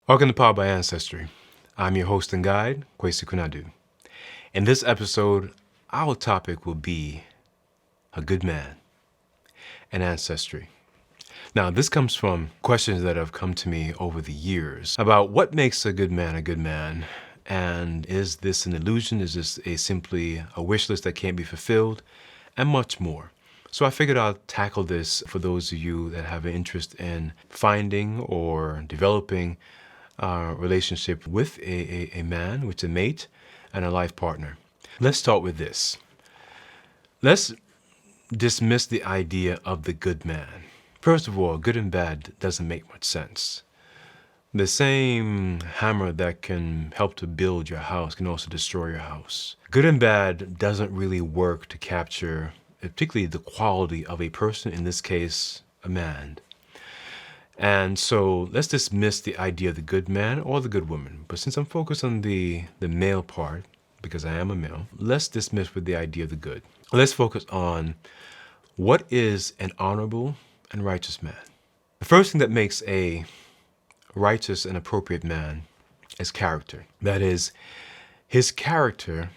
Welcome to Powered by Ancestry. I'm your host and guide, Kwesi Kunadu. In this episode, our topic will be a good man and ancestry. Now, this comes from questions that have come to me over the years about what makes a good man, and is this an illusion? Is this simply a wish list that can't be fulfilled? And much more. So I figured I'll tackle this for those of you that have an interest in finding or developing relationship with a man, with a mate, and a life partner. Let's start with this. Let's dismiss the idea of the good man. First of all, good and bad doesn't make much sense. The same hammer that can help to build your house can also destroy your house. Good and bad doesn't really work to capture, particularly the quality of a person, in this case, a man. And so let's dismiss the idea of the good man or the good woman. But since I'm focused on the male part, because I am a male, let's dismiss with the idea of the good. Let's focus on what is an honorable and righteous man. The first thing that makes a righteous and appropriate man is character. That is, his character,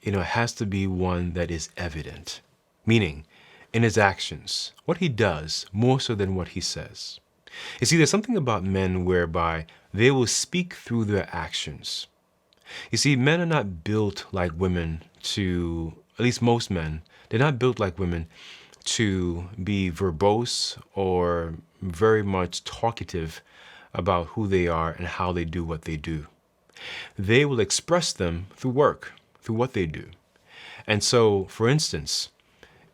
has to be one that is evident. Meaning, in his actions, what he does more so than what he says. You see, there's something about men whereby they will speak through their actions. You see, men are not built like women to, at least most men, they're not built like women to be verbose or very much talkative about who they are and how they do what they do. They will express them through work, through what they do. And so, for instance,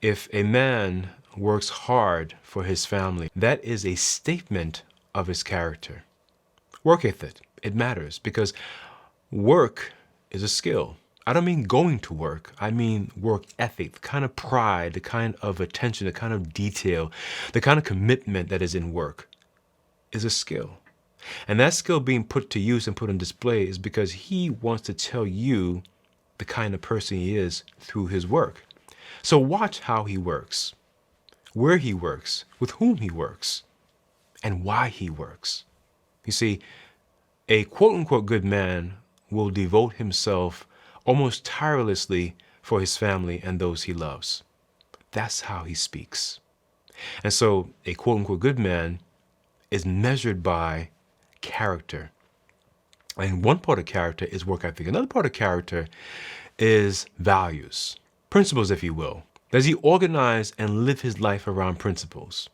if a man works hard for his family, that is a statement of his character. Work ethic, it matters because work is a skill. I don't mean going to work. I mean work ethic, the kind of pride, the kind of attention, the kind of detail, the kind of commitment that is in work is a skill. And that skill being put to use and put on display is because he wants to tell you the kind of person he is through his work. So watch how he works, where he works, with whom he works, and why he works. You see, a quote-unquote good man will devote himself almost tirelessly for his family and those he loves. That's how he speaks. And so a quote-unquote good man is measured by character. And one part of character is work ethic. Another part of character is values, principles, if you will. Does he organize and live his life around principles?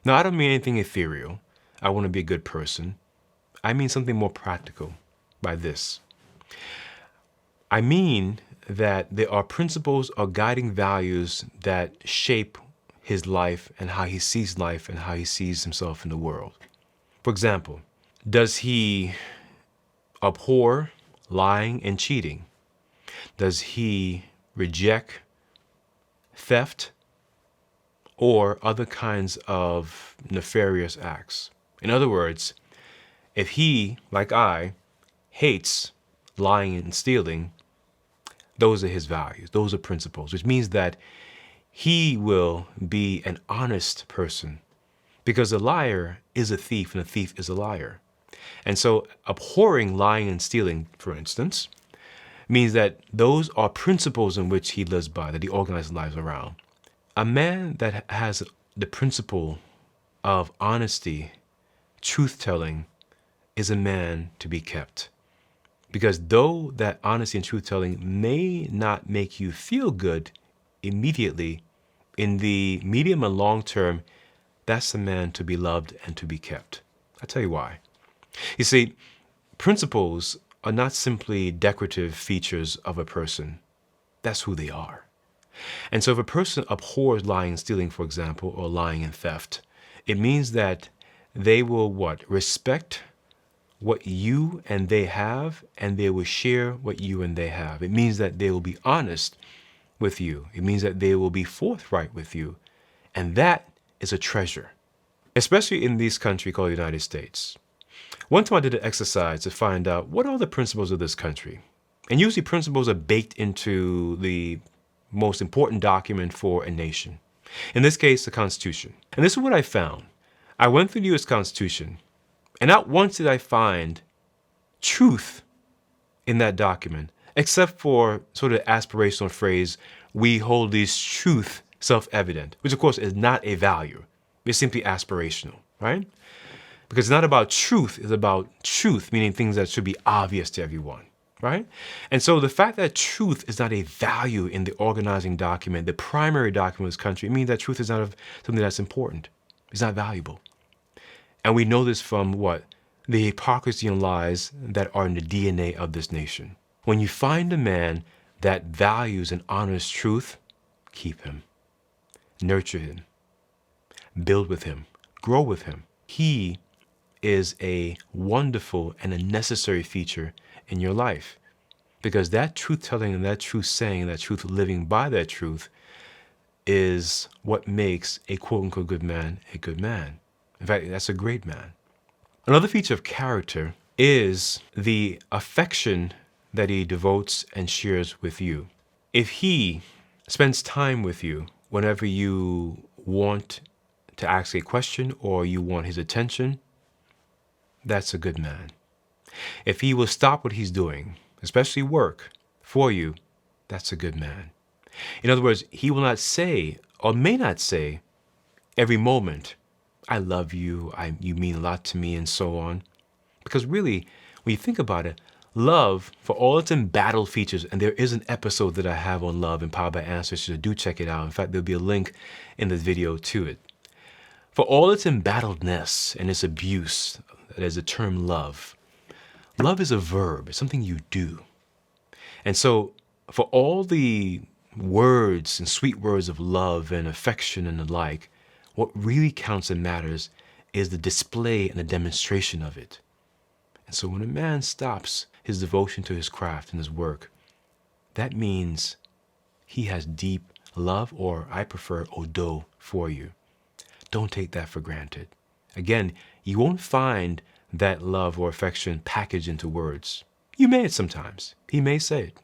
Now, I don't mean anything ethereal. I want to be a good person. I mean something more practical by this. I mean that there are principles or guiding values that shape his life and how he sees life and how he sees himself in the world. For example, does he abhor lying and cheating? Does he reject theft or other kinds of nefarious acts? In other words, if he, like I, hates lying and stealing, those are his values, those are principles, which means that he will be an honest person because a liar is a thief and a thief is a liar. And so abhorring lying and stealing, for instance, means that those are principles in which he lives by, that he organizes lives around. A man that has the principle of honesty, truth-telling, is a man to be kept. Because though that honesty and truth-telling may not make you feel good immediately, in the medium and long term, that's a man to be loved and to be kept. I'll tell you why. You see, principles are not simply decorative features of a person. That's who they are. And so if a person abhors lying and stealing, for example, or lying and theft, it means that they will respect what you and they have, and they will share what you and they have. It means that they will be honest with you. It means that they will be forthright with you. And that is a treasure, especially in this country called the United States. One time I did an exercise to find out what are the principles of this country. And usually principles are baked into the most important document for a nation. In this case, the Constitution. And this is what I found. I went through the U.S. Constitution, and not once did I find truth in that document, except for sort of aspirational phrase, we hold these truth self-evident, which of course is not a value. It's simply aspirational, right? Because it's not about truth, it's about truth, meaning things that should be obvious to everyone, right? And so the fact that truth is not a value in the organizing document, the primary document of this country, it means that truth is not something that's important. It's not valuable. And we know this from what? The hypocrisy and lies that are in the DNA of this nation. When you find a man that values and honors truth, keep him, nurture him, build with him, grow with him. He is a wonderful and a necessary feature in your life, because that truth telling and that truth saying, that truth living by that truth is what makes a quote unquote good man a good man. In fact, that's a great man. Another feature of character is the affection that he devotes and shares with you. If he spends time with you whenever you want to ask a question or you want his attention, that's a good man. If he will stop what he's doing, especially work, for you, that's a good man. In other words, he will not say, or may not say, every moment, I love you, you mean a lot to me, and so on. Because really, when you think about it, love, for all its embattled features, and there is an episode that I have on love empowered by Ancestry, so do check it out. In fact, there'll be a link in this video to it. For all its embattledness and its abuse, there's the term love. Love is a verb, it's something you do. And so, for all the words and sweet words of love and affection and the like, what really counts and matters is the display and the demonstration of it. And so when a man stops his devotion to his craft and his work, that means he has deep love, or I prefer odo, for you. Don't take that for granted. Again, you won't find that love or affection packaged into words. You may sometimes. He may say it.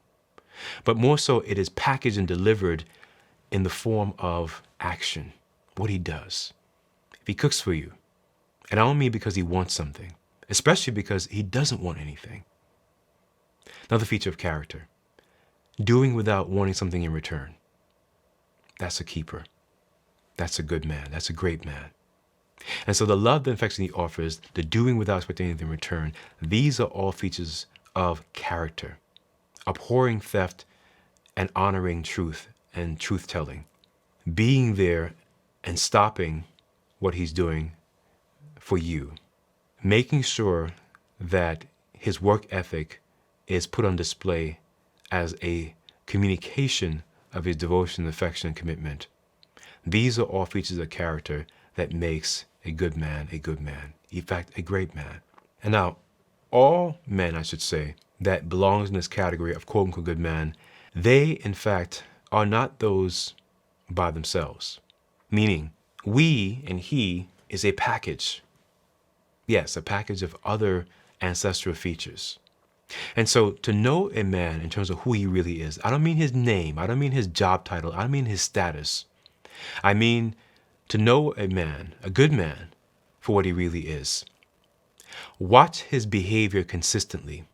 But more so, it is packaged and delivered in the form of action, what he does. If he cooks for you, and I don't mean because he wants something, especially because he doesn't want anything. Another feature of character, doing without wanting something in return. That's a keeper. That's a good man. That's a great man. And so the love and affection he offers, the doing without expecting anything in return, these are all features of character. Abhorring theft and honoring truth and truth-telling. Being there and stopping what he's doing for you. Making sure that his work ethic is put on display as a communication of his devotion, affection, and commitment. These are all features of character that makes a good man a good man. In fact, a great man. And now, all men, I should say, that belongs in this category of quote-unquote good man, they, in fact, are not those by themselves. Meaning, we and he is a package. Yes, a package of other ancestral features. And so to know a man in terms of who he really is, I don't mean his name, I don't mean his job title, I don't mean his status. I mean to know a man, a good man, for what he really is. Watch his behavior consistently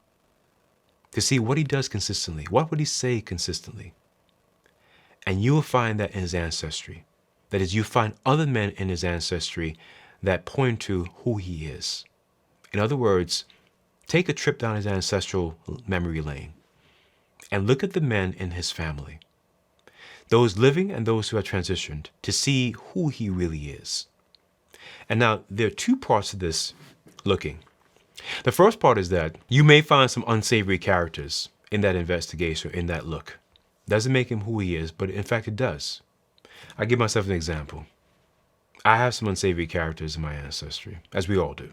to see what he does consistently. What would he say consistently? And you will find that in his ancestry. That is, you find other men in his ancestry that point to who he is. In other words, take a trip down his ancestral memory lane and look at the men in his family, those living and those who have transitioned, to see who he really is. And now there are two parts to this looking. The first part is that you may find some unsavory characters in that investigation, in that look. Doesn't make him who he is, but in fact it does. I give myself an example. I have some unsavory characters in my ancestry, as we all do.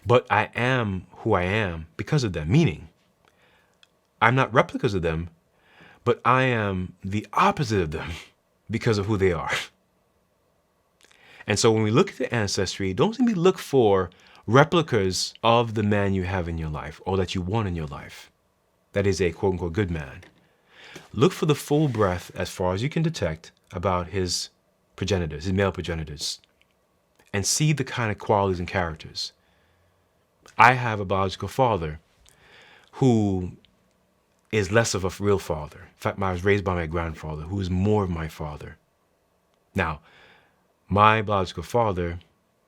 But I am who I am because of them, meaning I'm not replicas of them, but I am the opposite of them because of who they are. And so when we look at the ancestry, don't simply look for replicas of the man you have in your life or that you want in your life. That is a quote-unquote good man. Look for the full breadth, as far as you can detect, about his progenitors, his male progenitors, and see the kind of qualities and characters. I have a biological father who is less of a real father. In fact, I was raised by my grandfather, who is more of my father. Now, my biological father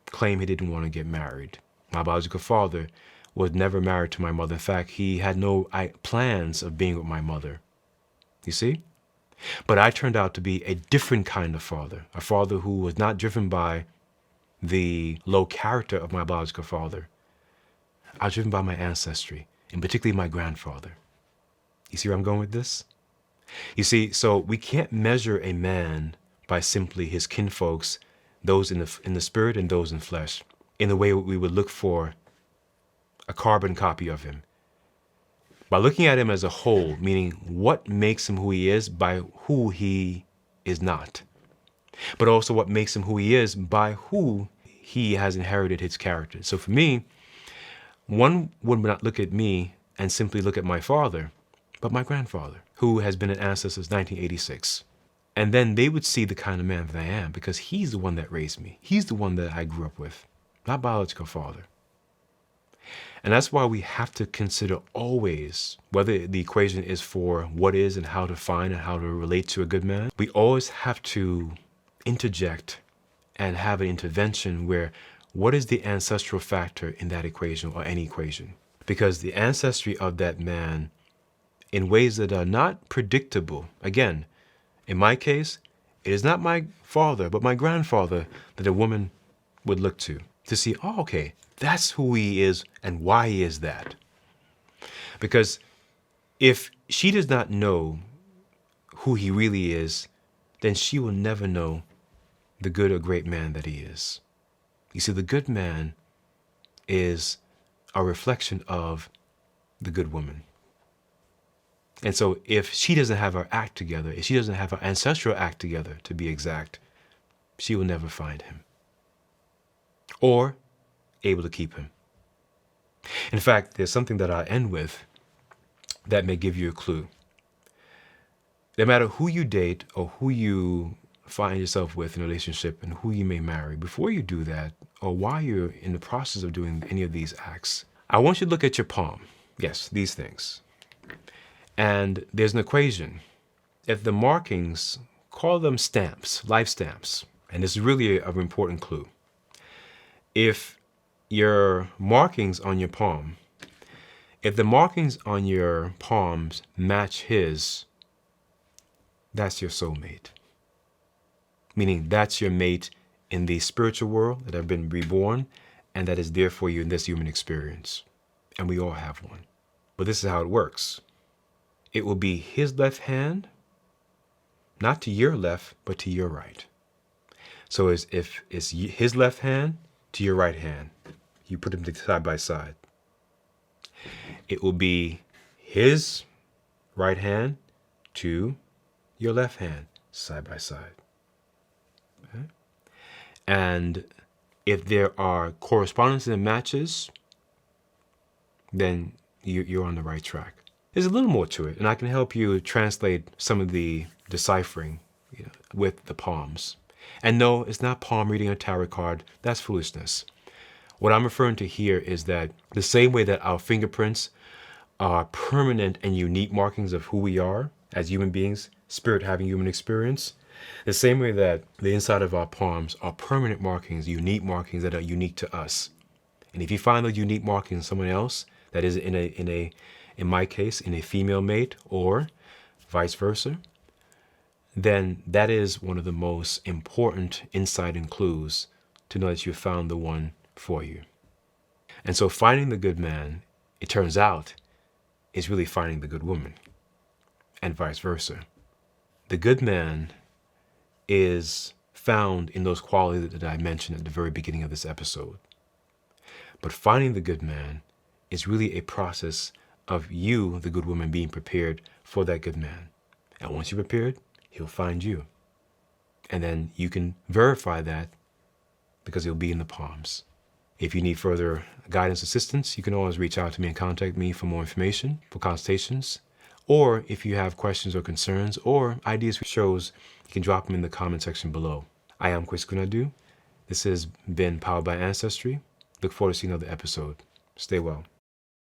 claimed he didn't want to get married. My biological father was never married to my mother. In fact, he had no plans of being with my mother. You see? But I turned out to be a different kind of father, a father who was not driven by the low character of my biological father. I was driven by my ancestry, and particularly my grandfather. You see where I'm going with this? You see, so we can't measure a man by simply his kinfolks, those in the spirit and those in flesh, in the way we would look for a carbon copy of him. By looking at him as a whole, meaning what makes him who he is by who he is not, but also what makes him who he is by who he has inherited his character. So for me, one would not look at me and simply look at my father, but my grandfather, who has been an ancestor since 1986. And then they would see the kind of man that I am because he's the one that raised me. He's the one that I grew up with, not biological father. And that's why we have to consider always, whether the equation is for what is and how to find and how to relate to a good man, we always have to interject and have an intervention where what is the ancestral factor in that equation or any equation? Because the ancestry of that man in ways that are not predictable, again, in my case, it is not my father, but my grandfather that a woman would look to see, oh, okay, that's who he is and why he is that. Because if she does not know who he really is, then she will never know the good or great man that he is. You see, the good man is a reflection of the good woman. And so if she doesn't have her act together, if she doesn't have her ancestral act together, to be exact, she will never find him or able to keep him. In fact, there's something that I end with that may give you a clue. No matter who you date or who you find yourself with in a relationship and who you may marry, before you do that or while you're in the process of doing any of these acts, I want you to look at your palm. Yes, these things. And there's an equation. If the markings, call them stamps, life stamps, and this is really an important clue. If your markings on your palm, if the markings on your palms match his, that's your soulmate. Meaning that's your mate in the spiritual world that have been reborn and that is there for you in this human experience. And we all have one. But this is how it works. It will be his left hand, not to your left, but to your right. So if it's his left hand to your right hand, you put them side by side. It will be his right hand to your left hand, side by side. Okay? And if there are correspondences and matches, then you're on the right track. There's a little more to it, and I can help you translate some of the deciphering with the palms. And no, it's not palm reading a tarot card. That's foolishness. What I'm referring to here is that the same way that our fingerprints are permanent and unique markings of who we are as human beings, spirit having human experience, the same way that the inside of our palms are permanent markings, unique markings that are unique to us. And if you find those unique markings in someone else, that is in my case, in a female mate or vice versa, then that is one of the most important insight and clues to know that you found the one for you. And so finding the good man, it turns out, is really finding the good woman, and vice versa. The good man is found in those qualities that I mentioned at the very beginning of this episode. But finding the good man is really a process of you, the good woman, being prepared for that good man. And once you're prepared, he'll find you. And then you can verify that because it'll be in the palms. If you need further guidance, assistance, you can always reach out to me and contact me for more information, for consultations. Or if you have questions or concerns or ideas for shows, you can drop them in the comment section below. I am Kwesi Kunadu. This has been Powered by Ancestry. Look forward to seeing another episode. Stay well.